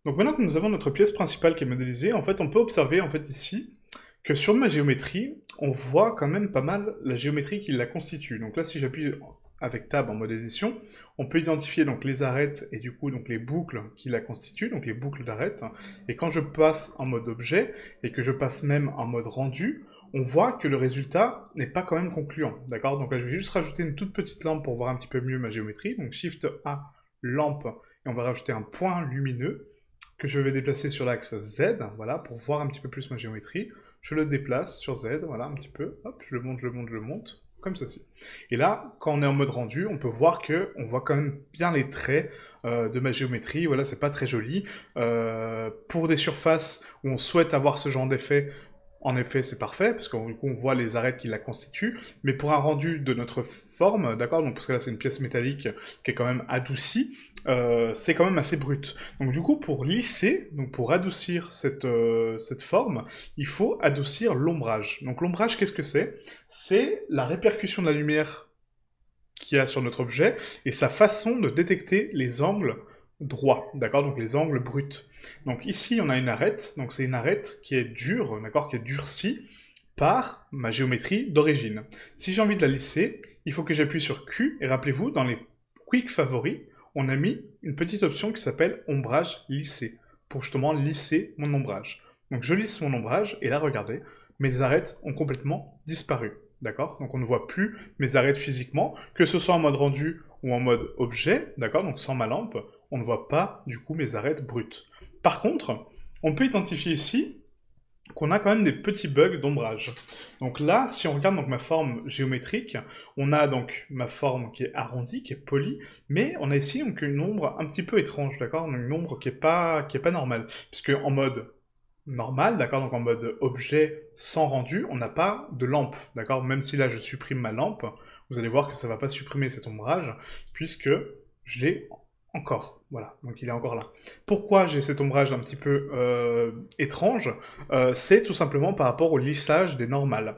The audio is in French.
Donc maintenant que nous avons notre pièce principale qui est modélisée, en fait, on peut observer en fait ici que sur ma géométrie, on voit quand même pas mal la géométrie qui la constitue. Donc là, si j'appuie avec Tab en mode édition, on peut identifier donc les arêtes et du coup donc les boucles qui la constituent, donc les boucles d'arêtes. Et quand je passe en mode objet et que je passe même en mode rendu, on voit que le résultat n'est pas quand même concluant. D'accord? Donc là, je vais juste rajouter une toute petite lampe pour voir un petit peu mieux ma géométrie. Donc Shift A, lampe, et on va rajouter un point lumineux que je vais déplacer sur l'axe Z, voilà, pour voir un petit peu plus ma géométrie. Je le déplace sur Z, voilà, un petit peu, hop, je le monte, je le monte, je le monte, comme ceci. Et là, quand on est en mode rendu, on peut voir que on voit quand même bien les traits de ma géométrie, voilà, c'est pas très joli. Pour des surfaces où on souhaite avoir ce genre d'effet, en effet, c'est parfait, parce qu'on on voit les arêtes qui la constituent, mais pour un rendu de notre forme, d'accord, donc parce que là c'est une pièce métallique qui est quand même adoucie, c'est quand même assez brut. Donc du coup, pour lisser, donc pour adoucir cette forme, il faut adoucir l'ombrage. Donc l'ombrage, qu'est-ce que c'est? C'est la répercussion de la lumière qu'il y a sur notre objet et sa façon de détecter les angles droits, d'accord? Donc les angles bruts. Donc ici, on a une arête, donc c'est une arête qui est dure, d'accord? Qui est durcie par ma géométrie d'origine. Si j'ai envie de la lisser, il faut que j'appuie sur Q, et rappelez-vous, dans les quick favoris, on a mis une petite option qui s'appelle ombrage lissé, pour justement lisser mon ombrage. Donc je lisse mon ombrage, et là regardez, mes arêtes ont complètement disparu. D'accord? Donc on ne voit plus mes arêtes physiquement, que ce soit en mode rendu ou en mode objet, d'accord? Donc sans ma lampe, on ne voit pas du coup mes arêtes brutes. Par contre, on peut identifier ici qu'on a quand même des petits bugs d'ombrage. Donc là, si on regarde donc ma forme géométrique, on a donc ma forme qui est arrondie, qui est polie, mais on a ici donc une ombre un petit peu étrange, d'accord? Une ombre qui est pas normale, puisque en mode normal, d'accord, donc en mode objet sans rendu, on n'a pas de lampe, d'accord? Même si là je supprime ma lampe, vous allez voir que ça va pas supprimer cet ombrage, puisque je l'ai encore, voilà, donc il est encore là. Pourquoi j'ai cet ombrage un petit peu étrange? C'est tout simplement par rapport au lissage des normales.